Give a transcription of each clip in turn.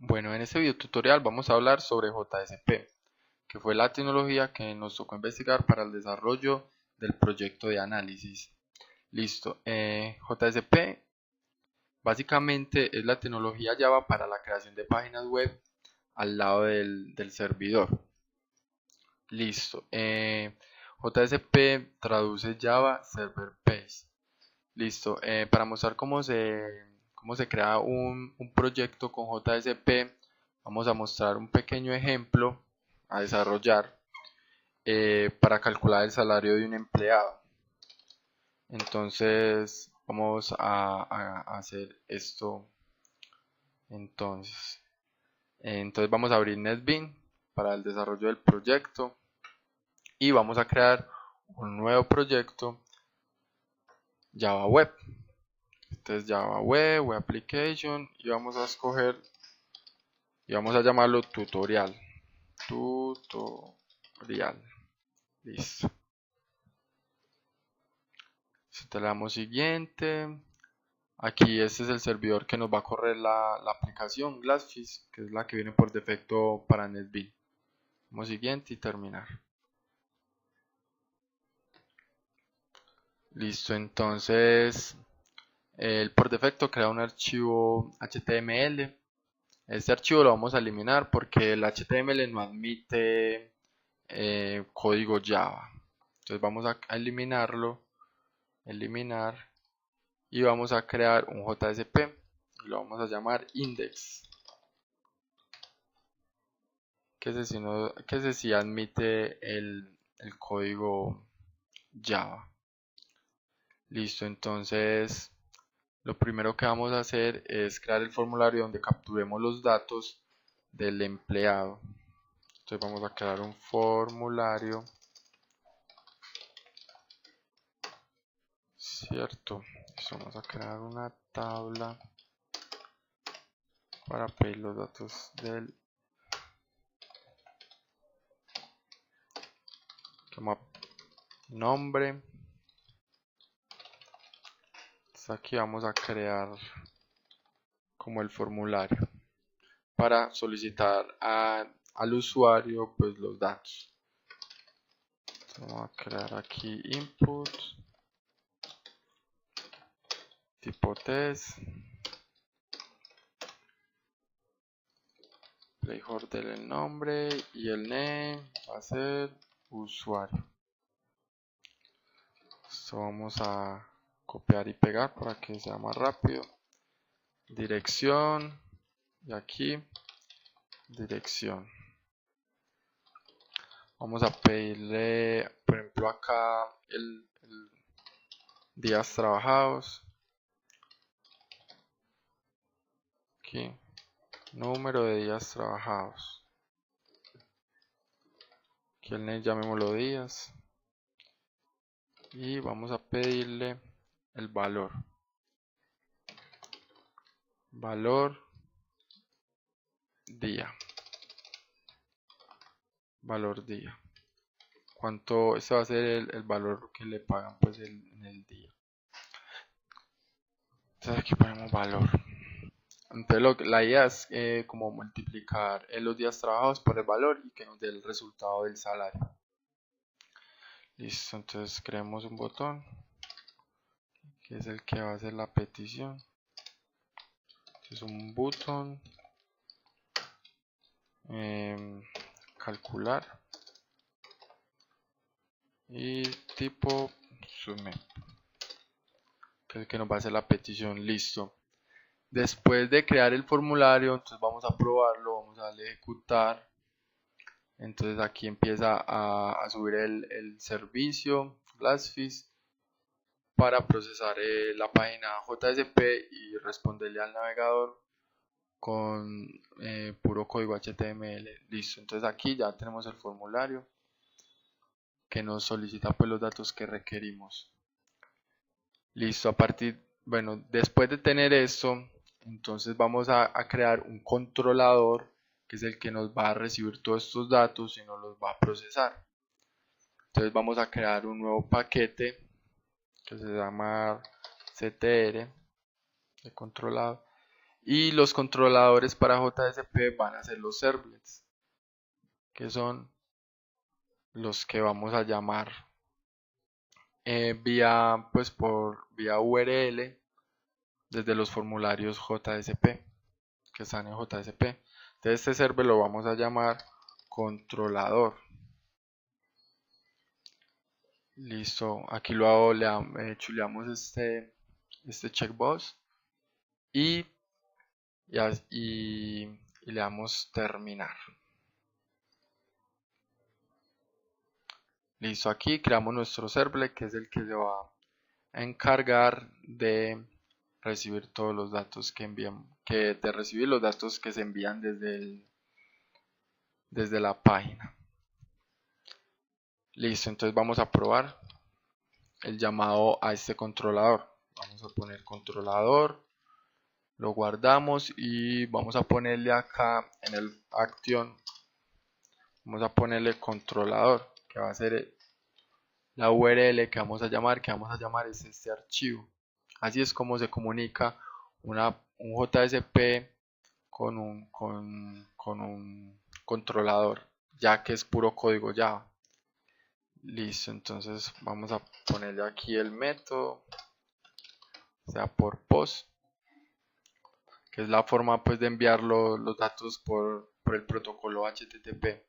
Bueno, en este video tutorial vamos a hablar sobre JSP, que fue la tecnología que nos tocó investigar para el desarrollo del proyecto de análisis. Listo, JSP básicamente es la tecnología Java para la creación de páginas web al lado del servidor. Listo, JSP traduce Java Server Page. Listo, para mostrar cómo se crea un proyecto con JSP, vamos a mostrar un pequeño ejemplo a desarrollar para calcular el salario de un empleado. Entonces, vamos a hacer esto. Entonces vamos a abrir NetBeans para el desarrollo del proyecto y vamos a crear un nuevo proyecto Java Web. Entonces Java Web, Web Application y vamos a escoger y vamos a llamarlo tutorial. Listo. Le damos siguiente. Aquí este es el servidor que nos va a correr la aplicación Glassfish, que es la que viene por defecto para NetBeans. Damos siguiente y terminar. Listo, entonces él por defecto crea un archivo HTML. Este archivo lo vamos a eliminar porque el HTML no admite código Java. Entonces vamos a eliminarlo, eliminar y vamos a crear un JSP y lo vamos a llamar index, que ese sí admite el código Java. Listo, entonces lo primero que vamos a hacer es crear el formulario donde capturemos los datos del empleado. Entonces vamos a crear un formulario, cierto. Entonces vamos a crear una tabla para pedir los datos del nombre. Entonces aquí vamos a crear como el formulario para solicitar al usuario pues los datos. Entonces vamos a crear aquí input tipo test, placeholder del nombre y el name va a ser usuario. Esto vamos a copiar y pegar para que sea más rápido. Dirección y aquí dirección. Vamos a pedirle, por ejemplo, acá el días trabajados. Aquí, número de días trabajados. Aquí el name llamémoslo días. Y vamos a pedirle el valor. Valor día. Valor día. Cuánto, este va a ser el valor que le pagan pues en el día. Entonces aquí ponemos valor. Entonces la idea es como multiplicar los días trabajados por el valor y que nos dé el resultado del salario. Listo, entonces creemos un botón que es el que va a hacer la petición. Entonces un botón calcular y tipo submit, que es el que nos va a hacer la petición. Listo. Después de crear el formulario, entonces vamos a probarlo, vamos a darle ejecutar. Entonces aquí empieza a subir el servicio Glassfish para procesar la página JSP y responderle al navegador con puro código HTML. Listo, entonces aquí ya tenemos el formulario que nos solicita pues los datos que requerimos. Listo, bueno, después de tener esto, entonces vamos a crear un controlador que es el que nos va a recibir todos estos datos y nos los va a procesar. Entonces vamos a crear un nuevo paquete que se llama ctr de controlado Y los controladores para JSP van a ser los servlets, que son los que vamos a llamar vía URL desde los formularios JSP que están en JSP. Entonces este server lo vamos a llamar controlador. Listo, aquí chuleamos este checkbox y le damos terminar. Listo, aquí creamos nuestro servlet, que es el que se va a encargar de recibir todos los datos que envían, de recibir los datos que se envían desde la página. Listo, entonces vamos a probar el llamado a este controlador. Vamos a poner controlador, lo guardamos y vamos a ponerle acá en el action, vamos a ponerle controlador, que va a ser la URL que vamos a llamar es este archivo. Así es como se comunica un JSP con un controlador, ya que es puro código Java. Listo, entonces vamos a ponerle aquí el método, sea por post, que es la forma pues de enviar los datos por el protocolo HTTP.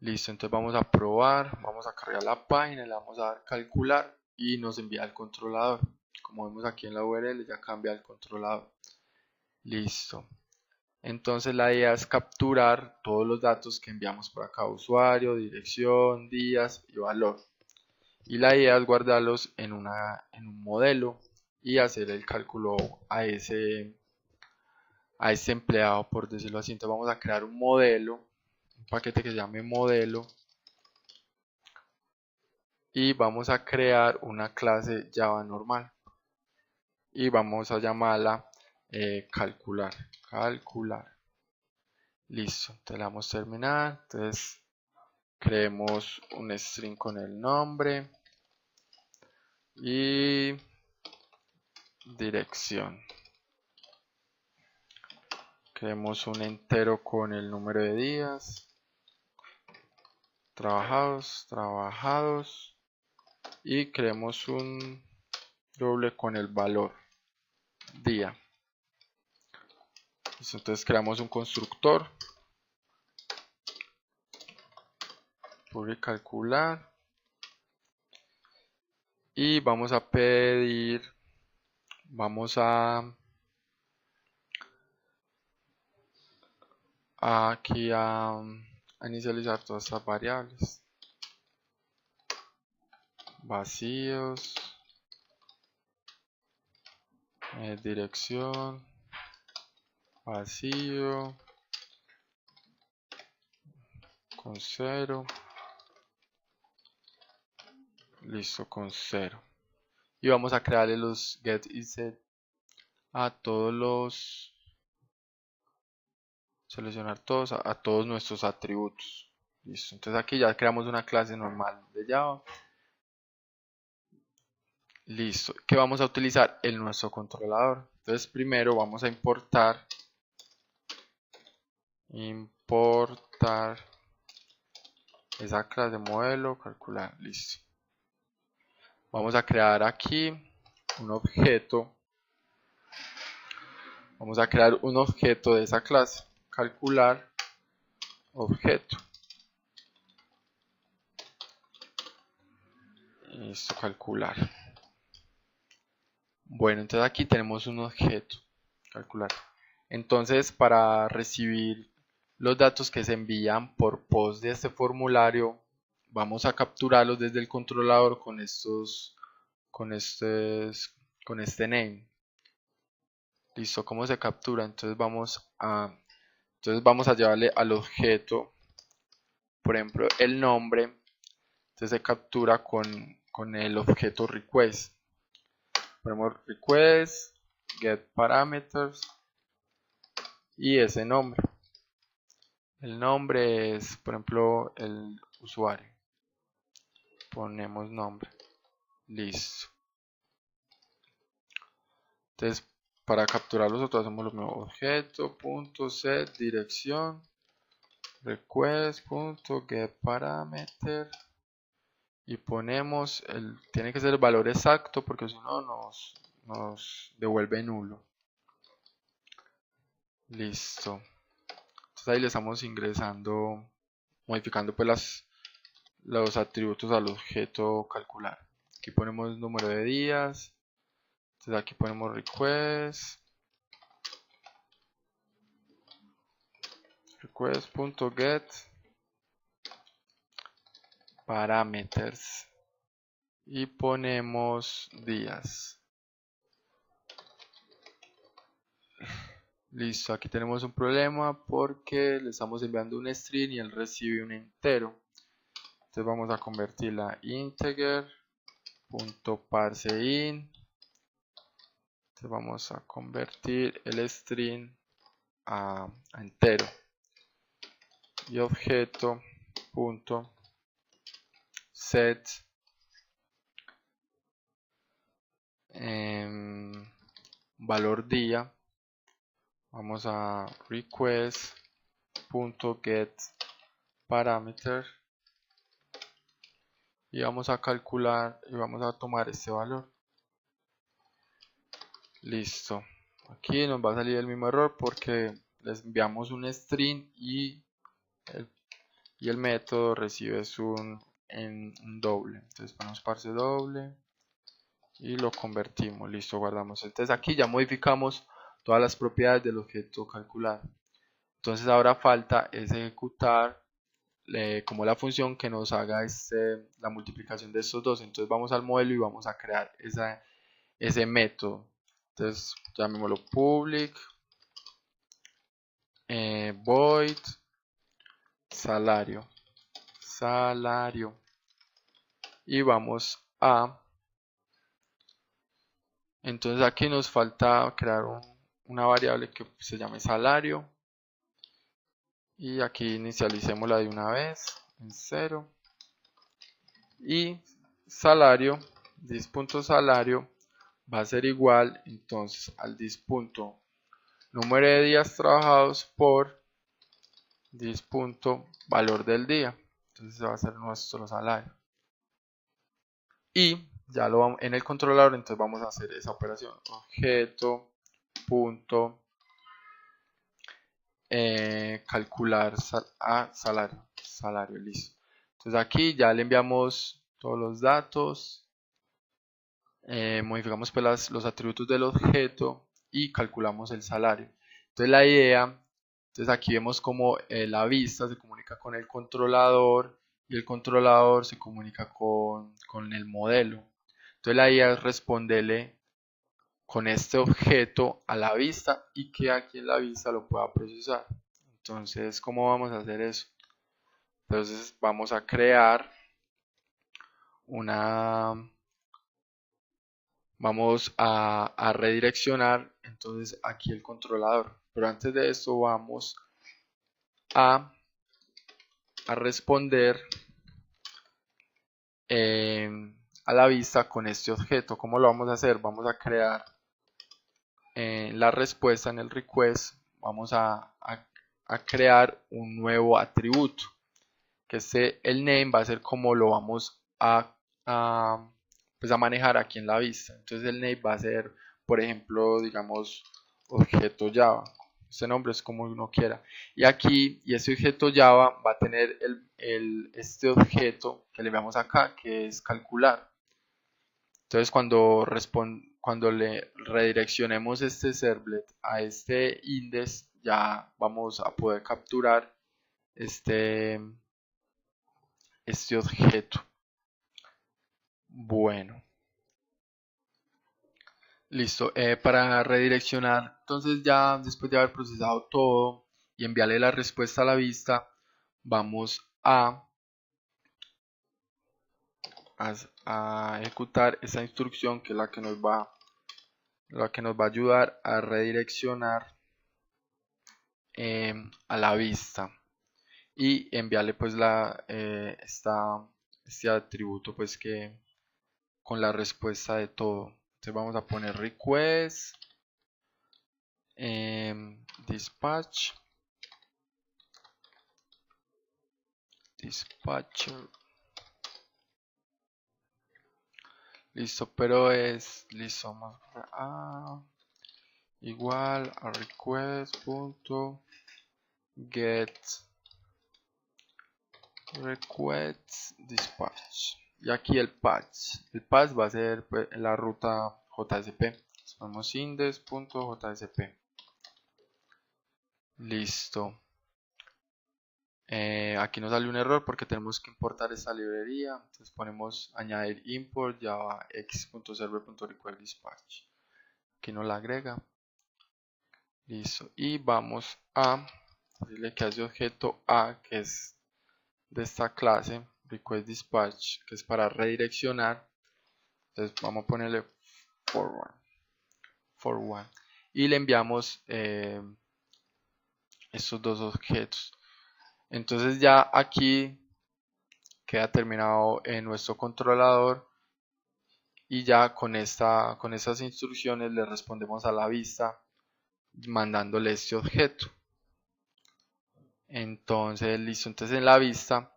Listo, entonces vamos a probar, vamos a cargar la página, le vamos a dar calcular y nos envía el controlador. Como vemos aquí en la URL ya cambia el controlador. Listo. Entonces la idea es capturar todos los datos que enviamos por acá, usuario, dirección, días y valor. Y la idea es guardarlos en un modelo y hacer el cálculo a ese empleado, por decirlo así. Entonces vamos a crear un modelo, un paquete que se llame modelo, y vamos a crear una clase Java normal y vamos a llamarla calcular. Listo, entonces le damos terminar. Entonces creemos un string con el nombre y dirección. Creemos un entero con el número de días trabajados y creemos un doble con el valor día. Entonces creamos un constructor public calcular y vamos a pedir, vamos aquí a inicializar todas estas variables, vacíos, dirección, vacío, con 0, listo, con 0. Y vamos a crearle los get y set a todos los, seleccionar todos a todos nuestros atributos. Listo, entonces aquí ya creamos una clase normal de Java. Listo, que vamos a utilizar en nuestro controlador. Entonces primero vamos a importar esa clase modelo, calcular, listo. Vamos a crear aquí un objeto. Vamos a crear un objeto de esa clase, calcular objeto. Listo, calcular. Bueno, entonces aquí tenemos un objeto, calcular. Entonces para recibir los datos que se envían por post de este formulario, vamos a capturarlos desde el controlador con este name. Listo, ¿cómo se captura? Entonces vamos a llevarle al objeto, por ejemplo, el nombre. Entonces se captura con el objeto request. Ponemos request, get parameters y ese nombre. El nombre es, por ejemplo, el usuario. Ponemos nombre. Listo. Entonces para capturar los otros hacemos lo mismo, objeto.set dirección request.getParameter y ponemos tiene que ser el valor exacto porque si no nos devuelve nulo. Listo. Entonces ahí le estamos ingresando, modificando pues los atributos al objeto calcular. Aquí ponemos número de días. Entonces aquí ponemos request.get parameters y ponemos días. Listo, aquí tenemos un problema porque le estamos enviando un string y él recibe un entero. Entonces vamos a convertirla a integer.parseInt. Entonces vamos a convertir el string a entero. Y objeto.set valor día. Vamos a request.get parameter y vamos a calcular y vamos a tomar este valor. Listo. Aquí nos va a salir el mismo error porque les enviamos un string y el método recibe en un doble. Entonces ponemos parse doble y lo convertimos. Listo, guardamos. Entonces aquí ya modificamos todas las propiedades del objeto calcular. Entonces ahora falta es ejecutar como la función que nos haga la multiplicación de estos dos. Entonces vamos al modelo y vamos a crear ese método. Entonces llamémoslo public void salario y vamos entonces aquí nos falta crear una variable que se llame salario y aquí inicialicémosla de una vez en 0 y salario dis.salario va a ser igual entonces al dis.número de días trabajados por dis.valor del día. Entonces va a ser nuestro salario y ya lo vamos en el controlador. Entonces vamos a hacer esa operación objeto punto calcular salario, listo. Entonces aquí ya le enviamos todos los datos, modificamos pues los atributos del objeto y calculamos el salario. Entonces la idea, entonces aquí vemos como la vista se comunica con el controlador y el controlador se comunica con el modelo. Entonces la idea es responderle con este objeto a la vista y que aquí en la vista lo pueda procesar. Entonces, ¿cómo vamos a hacer eso? Entonces vamos a crear vamos a redireccionar entonces aquí el controlador, pero antes de esto vamos a responder a la vista con este objeto. ¿Cómo lo vamos a hacer? Vamos a crear la respuesta en el request, vamos a crear un nuevo atributo que el name va a ser como lo vamos pues a manejar aquí en la vista. Entonces el name va a ser, por ejemplo, digamos objeto Java. Este nombre es como uno quiera. Y aquí, y este objeto Java va a tener este objeto que le veamos acá, que es calcular. Entonces cuando le redireccionemos este servlet a este index, ya vamos a poder capturar este objeto. Bueno, listo. Para redireccionar, entonces ya después de haber procesado todo y enviarle la respuesta a la vista, vamos a ejecutar esa instrucción que es la que nos va a ayudar a redireccionar a la vista y enviarle pues este atributo pues que con la respuesta de todo. Entonces vamos a poner request dispatch, dispatcher, listo, pero es, listo, vamos a igual a request.get request dispatch, y aquí el path va a ser pues, la ruta JSP. Ponemos index.jsp. Listo. Aquí nos sale un error porque tenemos que importar esta librería. Entonces ponemos añadir import java x.server.requestDispatch. Aquí nos la agrega. Listo. Y vamos a decirle que hace objeto A, que es de esta clase requestDispatch, que es para redireccionar. Entonces vamos a ponerle forward. Y le enviamos estos dos objetos. Entonces ya aquí queda terminado en nuestro controlador y ya con estas instrucciones le respondemos a la vista mandándole este objeto. Entonces listo, entonces en la vista,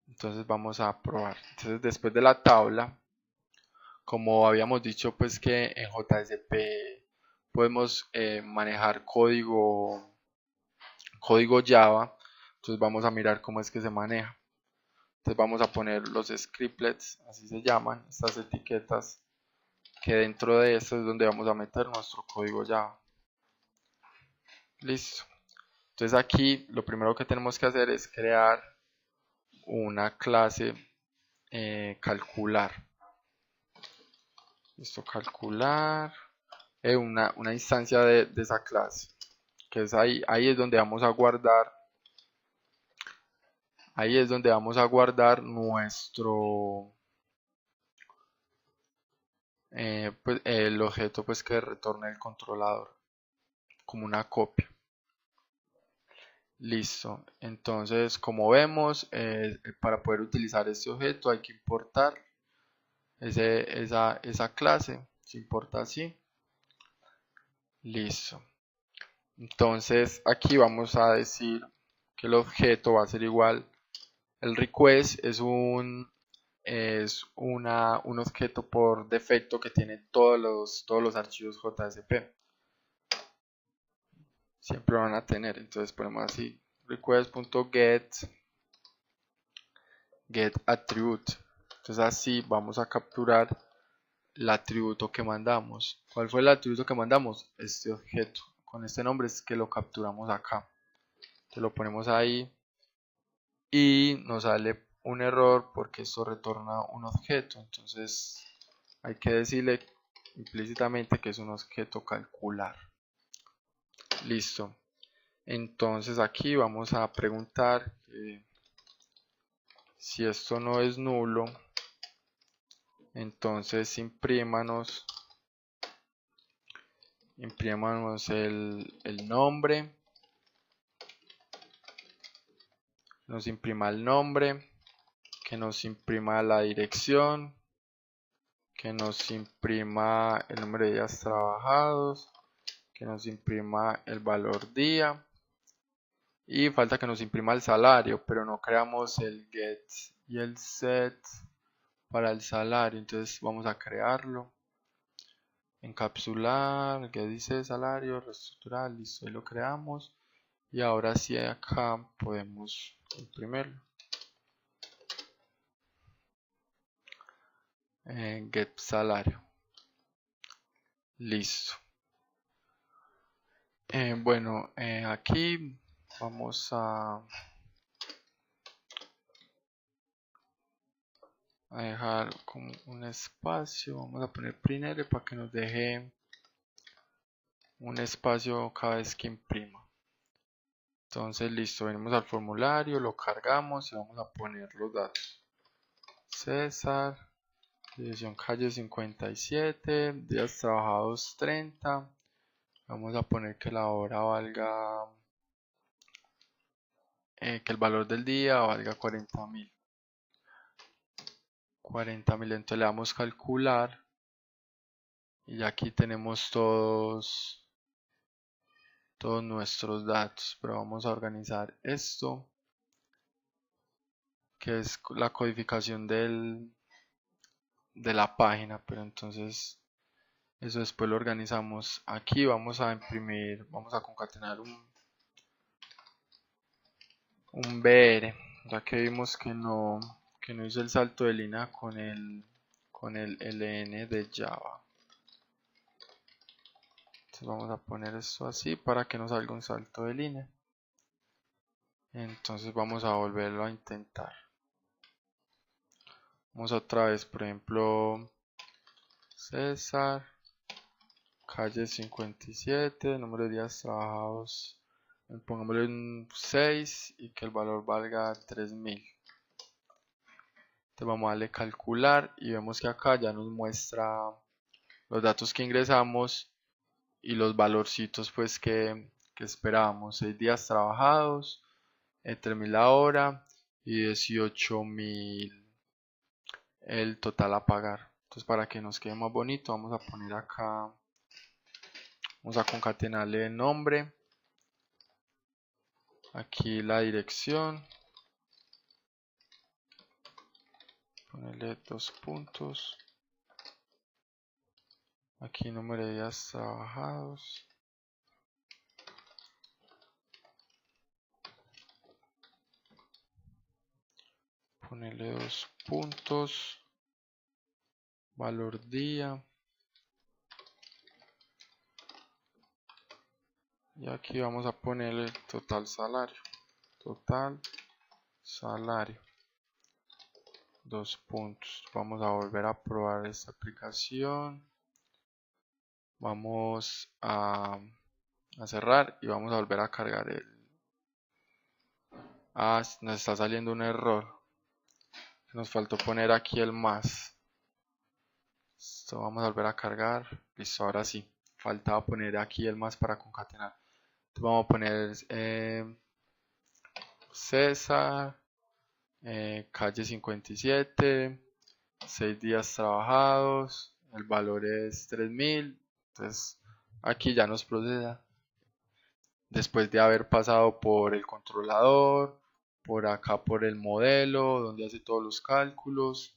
entonces vamos a probar. Entonces después de la tabla, como habíamos dicho pues que en JSP podemos manejar código Java, entonces vamos a mirar cómo es que se maneja. Entonces vamos a poner los scriptlets, así se llaman, estas etiquetas, que dentro de esto es donde vamos a meter nuestro código Java. Listo. Entonces aquí lo primero que tenemos que hacer es crear una clase calcular. Listo, calcular. Una instancia de esa clase. Que es ahí es donde vamos a guardar. Ahí es donde vamos a guardar nuestro pues, el objeto pues que retorna el controlador como una copia. Listo, entonces como vemos para poder utilizar este objeto hay que importar esa clase, se importa así. Listo, entonces aquí vamos a decir que el objeto va a ser igual, el request es un objeto por defecto que tiene todos los archivos JSP. Siempre van a tener, entonces ponemos así request.get attribute. Entonces así vamos a capturar el atributo que mandamos. ¿Cuál fue el atributo que mandamos? Este objeto. Con este nombre es que lo capturamos acá. Entonces lo ponemos ahí y nos sale un error porque esto retorna un objeto. Entonces hay que decirle implícitamente que es un objeto calcular. Listo. Entonces aquí vamos a preguntar si esto no es nulo, entonces imprímanos el nombre, nos imprima el nombre, que nos imprima la dirección, que nos imprima el número de días trabajados, que nos imprima el valor día y falta que nos imprima el salario, pero no creamos el get y el set para el salario, entonces vamos a crearlo. Encapsular, que dice salario, reestructurar, listo, ahí lo creamos y ahora sí acá podemos imprimirlo. Get salario, listo. Bueno, aquí vamos a dejar como un espacio, vamos a poner prinr para que nos deje un espacio cada vez que imprima. Entonces listo, venimos al formulario, lo cargamos y vamos a poner los datos. César, dirección calle 57, días trabajados 30. Vamos a poner que la hora valga, que el valor del día valga 40.000. 40.000, entonces le damos calcular y ya aquí tenemos todos nuestros datos, pero vamos a organizar esto, que es la codificación de la página, pero entonces eso después lo organizamos. Aquí vamos a imprimir, vamos a concatenar un BR, ya que vimos que no hizo el salto de línea con el LN de Java. Entonces vamos a poner esto así para que nos salga un salto de línea. Entonces vamos a volverlo a intentar. Vamos otra vez, por ejemplo, César, calle 57, número de días trabajados, pongámosle un 6 y que el valor valga 3000. Entonces vamos a darle calcular y vemos que acá ya nos muestra los datos que ingresamos y los valorcitos pues que esperábamos. 6 días trabajados, 3000 la hora y 18000 el total a pagar. Entonces para que nos quede más bonito vamos a poner acá, vamos a concatenarle el nombre, aquí la dirección, ponerle 2 puntos, aquí número de días trabajados, ponerle 2 puntos, valor día, y aquí vamos a ponerle total salario, 2 puntos. Vamos a volver a probar esta aplicación, vamos a cerrar y vamos a volver a cargar nos está saliendo un error, nos faltó poner aquí el más. Esto vamos a volver a cargar, listo, ahora sí, faltaba poner aquí el más para concatenar. Entonces vamos a poner César, calle 57, 6 días trabajados, el valor es 3000. Entonces aquí ya nos procesa después de haber pasado por el controlador, por acá por el modelo donde hace todos los cálculos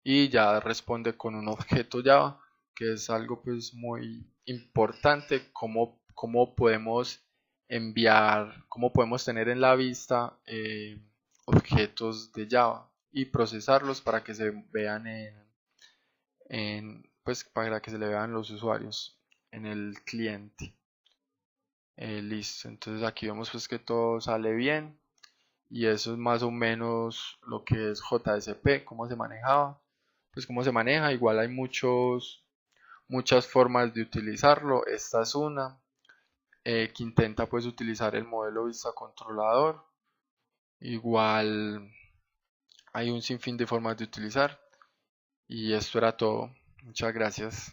y ya responde con un objeto Java, que es algo pues muy importante, cómo podemos enviar, cómo podemos tener en la vista objetos de Java y procesarlos para que se vean pues para que se le vean los usuarios en el cliente. Listo, entonces aquí vemos pues que todo sale bien y eso es más o menos lo que es JSP, cómo se manejaba, pues cómo se maneja. Igual hay muchas formas de utilizarlo, esta es una que intenta pues utilizar el modelo vista controlador. Igual hay un sinfín de formas de utilizar y esto era todo, muchas gracias.